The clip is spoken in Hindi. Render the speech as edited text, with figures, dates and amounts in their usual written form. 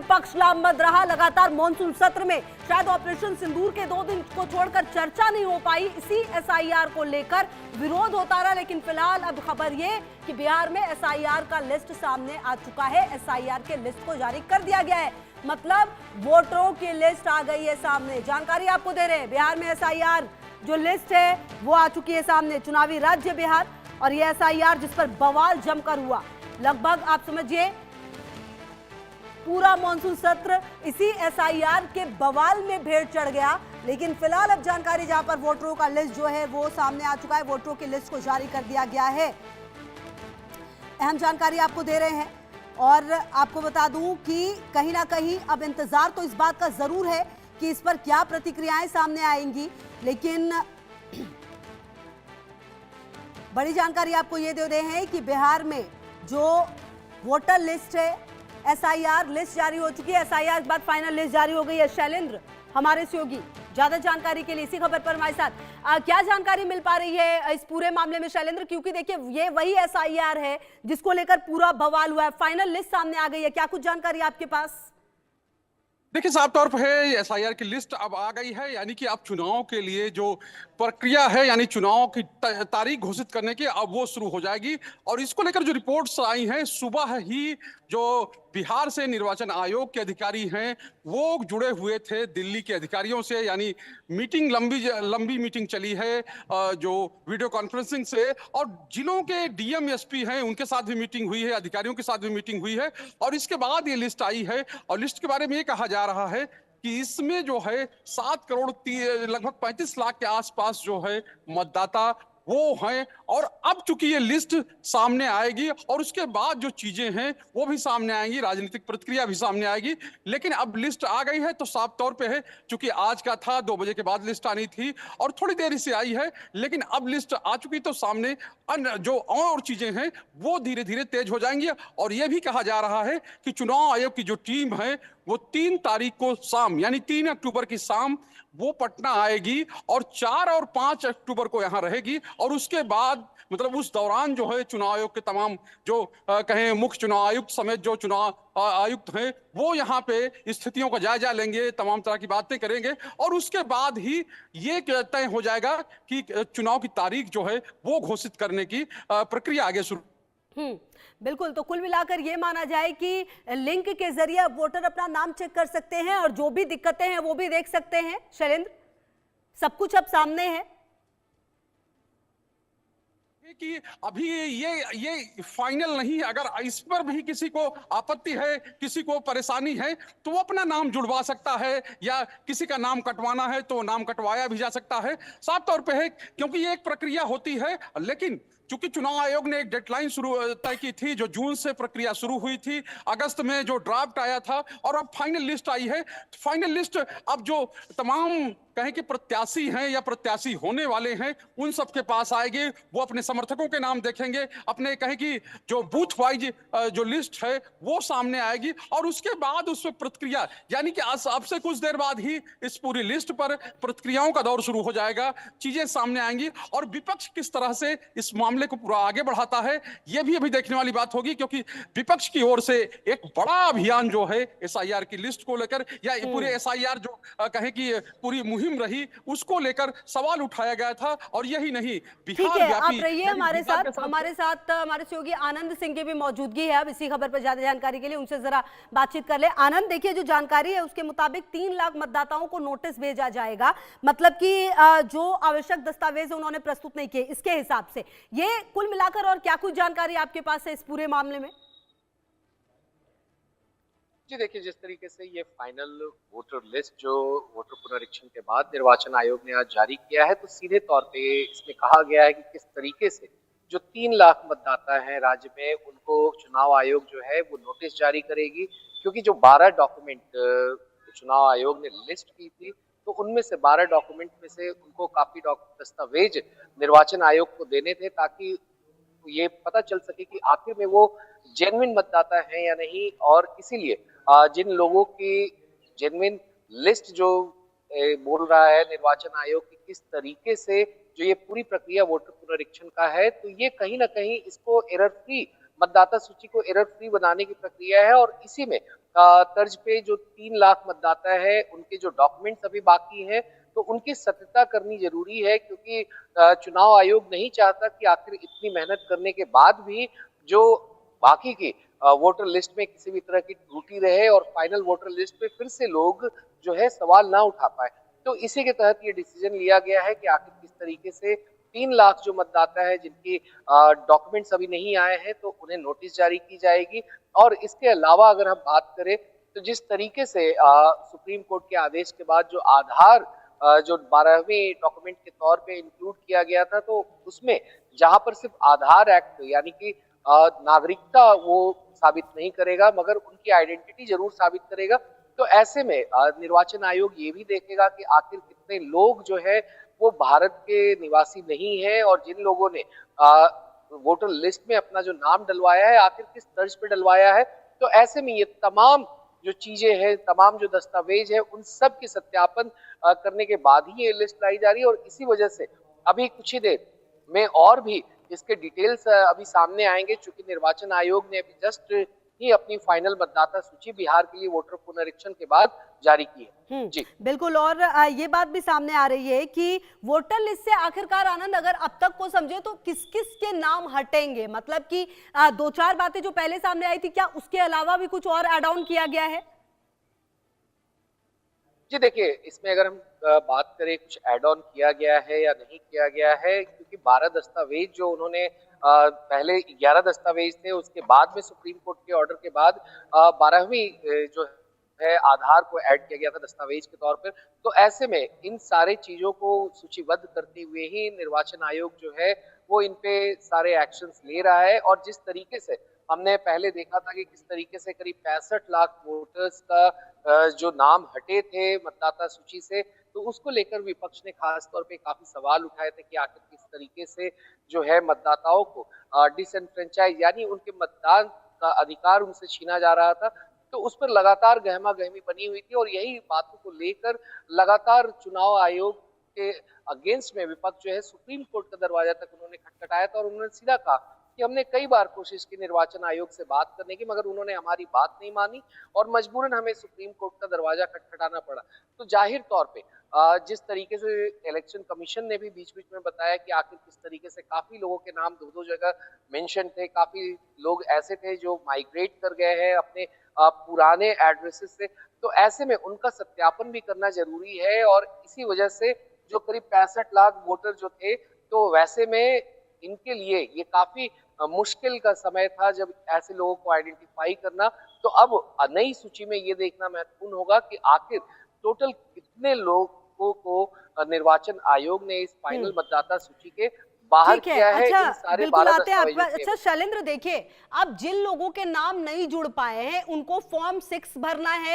विपक्ष लामबंद रहा। लगातार मॉनसून सत्र में शायद ऑपरेशन सिंदूर के 2 दिन को छोड़कर चर्चा नहीं हो पाई। इसी एसआईआर को लेकर विरोध होता रहा, लेकिन फिलहाल अब खबर ये कि बिहार में एसआईआर का लिस्ट सामने आ चुका है। एसआईआर के लिस्ट को जारी कर दिया गया है, मतलब वोटरों की लिस्ट आ गई है सामने। जानकारी आपको दे रहे हैं, बिहार में एसआईआर जो लिस्ट है वो आ चुकी है सामने। चुनावी राज्य बिहार, और ये एसआईआर जिस पर बवाल जमकर हुआ। लगभग आप समझिए पूरा मॉनसून सत्र इसी एसआईआर के बवाल में भेड़ चढ़ गया। लेकिन फिलहाल अब जानकारी जहां पर वोटरों का लिस्ट जो है वो सामने आ चुका है, वोटरों की लिस्ट को जारी कर दिया गया है। अहम जानकारी आपको दे रहे हैं और आपको बता दूं कि कहीं ना कहीं अब इंतजार तो इस बात का जरूर है कि इस पर क्या प्रतिक्रियाएं सामने आएंगी। लेकिन बड़ी जानकारी आपको ये दे रहे हैं कि बिहार में जो वोटर लिस्ट है, एसआईआर लिस्ट जारी हो चुकी है। एसआईआर के बाद फाइनल लिस्ट जारी हो गई है। शैलेंद्र हमारे सहयोगी ज्यादा जानकारी के लिए इसी खबर पर हमारे साथ क्या जानकारी मिल पा रही है इस पूरे मामले में शैलेंद्र? क्योंकि देखिए ये वही एसआईआर है जिसको लेकर पूरा बवाल हुआ है, फाइनल लिस्ट सामने आ गई है, क्या कुछ जानकारी आपके पास? देखिए, साफ तौर पर है एसआईआर की लिस्ट अब आ गई है, यानी कि अब चुनाव के लिए जो प्रक्रिया है, यानी चुनाव की तारीख घोषित करने की, अब वो शुरू हो जाएगी। और इसको लेकर जो रिपोर्ट्स आई हैं, सुबह ही जो बिहार से निर्वाचन आयोग के अधिकारी हैं वो जुड़े हुए थे दिल्ली के अधिकारियों से, यानी मीटिंग लंबी मीटिंग चली है जो वीडियो कॉन्फ्रेंसिंग से, और जिलों के डीएम एसपी हैं उनके साथ भी मीटिंग हुई है, अधिकारियों के साथ भी मीटिंग हुई है, और इसके बाद ये लिस्ट आई है। और लिस्ट के बारे में ये कहा जा रहा है कि इसमें जो है 7 करोड़ लगभग 35 लाख के आसपास जो है मतदाता वो हैं। और अब चूंकि ये लिस्ट सामने आएगी और उसके बाद जो चीजें हैं वो भी सामने आएंगी, राजनीतिक प्रतिक्रिया भी सामने आएगी। लेकिन अब लिस्ट आ गई है तो साफ तौर पे है, चूंकि आज का था 2 बजे के बाद लिस्ट आनी थी और थोड़ी देर से आई है, लेकिन अब लिस्ट आ चुकी तो सामने अन्य जो और चीजें हैं वो धीरे धीरे तेज हो जाएंगी। और यह भी कहा जा रहा है कि चुनाव आयोग की जो टीम है वो 3 तारीख को शाम, यानी 3 अक्टूबर की शाम वो पटना आएगी और 4 और 5 अक्टूबर को यहां रहेगी। और उसके बाद मतलब उस दौरान जो है चुनाव आयोग के तमाम जो कहें मुख्य चुनाव आयुक्त समेत जो चुनाव आयुक्त हैं वो यहाँ पे स्थितियों का जायजा लेंगे, तमाम तरह की बातें करेंगे, और उसके बाद ही ये तय हो जाएगा कि चुनाव की तारीख जो है वो घोषित करने की प्रक्रिया आगे शुरू। बिल्कुल, तो कुल मिलाकर ये माना जाए कि लिंक के जरिए वोटर अपना नाम चेक कर सकते हैं और जो भी दिक्कतें हैं वो भी देख सकते हैं। शैलेंद्र, सब कुछ अब सामने है कि अभी ये फाइनल नहीं, अगर इस पर भी किसी को आपत्ति है, किसी को परेशानी है तो वो अपना नाम जुड़वा सकता है, या किसी का नाम कटवाना है तो नाम कटवाया भी जा सकता है। साफ तौर पे है, क्योंकि ये एक प्रक्रिया होती है। लेकिन चूंकि चुनाव आयोग ने एक डेडलाइन शुरू तय की थी, जो जून से प्रक्रिया शुरू हुई थी, अगस्त में जो ड्राफ्ट आया था और अब फाइनल लिस्ट आई है। फाइनल लिस्ट अब जो तमाम कहें कि प्रत्याशी हैं या प्रत्याशी होने वाले हैं उन सबके पास आएंगे, वो अपने समर्थकों के नाम देखेंगे, अपने कहें कि जो बूथ वाइज जो लिस्ट है वो सामने आएगी, और उसके बाद उस पर प्रतिक्रिया, यानी कि अब से कुछ देर बाद ही इस पूरी लिस्ट पर प्रतिक्रियाओं का दौर शुरू हो जाएगा, चीजें सामने आएंगी। और विपक्ष किस तरह से इस मामले को पूरा आगे बढ़ाता है यह भी अभी देखने वाली बात होगी, क्योंकि विपक्ष की ओर से एक बड़ा अभियान जो है एसआईआर की लिस्ट को लेकर, या पूरे एसआईआर जो कहें कि पूरी मुहिम रही उसको लेकर सवाल उठाया गया था। और यही नहीं, ठीक है, आप रहिए हमारे साथ हमारे सहयोगी आनंद सिंह की भी मौजूदि है अब इसी खबर पर ज्यादा जानकारी के लिए, उनसे जरा बातचीत कर ले। आनंद, देखिए जो जानकारी है उसके मुताबिक 3 लाख मतदाताओं को नोटिस भेजा जाएगा, मतलब कि जो आवश्यक दस्तावेज उन्होंने प्रस्तुत नहीं किए, इसके हिसाब से ये कुल मिलाकर और क्या कुछ जानकारी आपके पास है इस पूरे मामले में? जी देखिए, जिस तरीके से ये फाइनल वोटर लिस्ट जो वोटर पुनरीक्षण के बाद निर्वाचन आयोग ने आज जारी किया है, तो सीधे तौर पे इसमें कहा गया है कि किस तरीके से जो 3 लाख मतदाता हैं राज्य में उनको चुनाव आयोग जो है वो नोटिस जारी करेगी। क्योंकि जो 12 डॉक्यूमेंट चुनाव आयोग ने लिस्ट की थी, तो उनमें से 12 डॉक्यूमेंट में से उनको काफी दस्तावेज निर्वाचन आयोग को देने थे, ताकि ये पता चल सके कि आखिर में वो जेन्युइन मतदाता हैं या नहीं। और इसीलिए जिन लोगों की जेन्युइन लिस्ट जो बोल रहा है निर्वाचन आयोग की किस तरीके से जो ये पूरी प्रक्रिया वोटर पुनरीक्षण का है, तो ये कहीं ना कहीं इसको एरर फ्री, मतदाता सूची को एरर फ्री बनाने की प्रक्रिया है। और इसी में तर्ज पे जो 3 लाख मतदाता है उनके जो डॉक्यूमेंट्स अभी बाकी हैं तो उनकी सत्यता करनी जरूरी है, क्योंकि चुनाव आयोग नहीं चाहता कि आखिर इतनी मेहनत करने के बाद भी जो बाकी की वोटर लिस्ट में किसी भी तरह की त्रुटि रहे और फाइनल वोटर लिस्ट पे फिर से लोग जो है सवाल ना उठा पाए। तो इसी के तहत ये डिसीजन लिया गया है कि आखिर किस तरीके से 3 लाख जो मतदाता है जिनकी डॉक्यूमेंट्स अभी नहीं आए हैं तो उन्हें नोटिस जारी की जाएगी। और इसके अलावा अगर हम बात करें तो जिस तरीके से सुप्रीम कोर्ट के आदेश के बाद जो आधार जो 12वीं डॉक्यूमेंट के तौर पे इंक्लूड किया गया था, तो उसमें जहां पर सिर्फ आधार एक्ट यानी कि नागरिकता वो साबित नहीं करेगा मगर उनकी आइडेंटिटी जरूर साबित करेगा। तो ऐसे में निर्वाचन आयोग ये भी देखेगा कि आखिर कितने लोग जो है वो भारत के निवासी नहीं है और जिन लोगों ने वोटर लिस्ट में अपना जो नाम डलवाया है आखिर किस तर्ज पे डलवाया है। तो ऐसे में ये तमाम जो चीजें हैं, तमाम जो दस्तावेज है, उन सब के सत्यापन करने के बाद ही ये लिस्ट लाई जा रही है। और इसी वजह से अभी कुछ ही देर में और भी इसके डिटेल्स अभी सामने आएंगे, चूंकि निर्वाचन आयोग ने अभी जस्ट ही अपनी फाइनल मतदाता सूची बिहार के लिए वोटर पुनरीक्षण के बाद जारी की है। जी बिल्कुल। और ये बात भी सामने आ रही है कि वोटर लिस्ट से आखिरकार आनंद अगर अब तक को समझे तो किस किस के नाम हटेंगे, मतलब कि 2-4 बातें जो पहले सामने आई थी, क्या उसके अलावा भी कुछ और ऐड ऑन किया गया है? जी देखिए, इसमें अगर हम बात करें कुछ एड ऑन किया गया है या नहीं किया गया है, क्योंकि 12 दस्तावेज जो उन्होंने पहले 11 दस्तावेज थे, उसके बाद में सुप्रीम कोर्ट के ऑर्डर के बाद 12वीं जो है आधार को ऐड किया गया था दस्तावेज के तौर पर। तो ऐसे में इन सारे चीजों को सूचीबद्ध करते हुए ही निर्वाचन आयोग जो है वो इन पे सारे एक्शंस ले रहा है। और जिस तरीके से हमने पहले देखा था कि किस तरीके से करीब 65 लाख वोटर्स का जो नाम हटे थे मतदाता सूची से, तो उसको लेकर विपक्ष ने खास तौर पे काफी सवाल उठाए थे कि आखिर किस तरीके से जो है मतदाताओं को डिसएनफ्रेंचाइज यानी उनके मतदान का अधिकार उनसे छीना जा रहा था। तो उस पर लगातार गहमा गहमी बनी हुई थी और यही बातों को लेकर लगातार चुनाव आयोग के अगेंस्ट में विपक्ष जो है सुप्रीम कोर्ट का दरवाजा तक उन्होंने खटखटाया था और उन्होंने सीधा कहा कि हमने कई बार कोशिश की निर्वाचन आयोग से बात करने की, मगर उन्होंने हमारी बात नहीं मानी और मजबूरन हमें सुप्रीम कोर्ट का दरवाजा खटखटाना पड़ा। तो जाहिर तौर पे जिस तरीके से इलेक्शन कमीशन ने भी बीच बीच में बताया कि आखिर किस तरीके से काफी लोगों के नाम 2-2 जगह मेंशन थे, काफी लोग ऐसे थे जो माइग्रेट कर गए हैं अपने पुराने एड्रेसेस से, तो ऐसे में उनका सत्यापन भी करना जरूरी है। और इसी वजह से जो करीब 65 लाख वोटर जो थे, तो वैसे में इनके लिए ये काफी मुश्किल का समय था जब ऐसे लोगों को आइडेंटिफाई करना। तो अब नई सूची में ये देखना महत्वपूर्ण होगा कि आखिर टोटल कितने लोगों को निर्वाचन आयोग ने इस फाइनल मतदाता सूची के बाहर किया है। अच्छा, इन सारे बिल्कुल 12 आते हैं दस्तावेजों के। अच्छा शैलेंद्र, देखिए अब जिन लोगों के नाम नहीं जुड़ पाए हैं उनको फॉर्म 6 भरना है,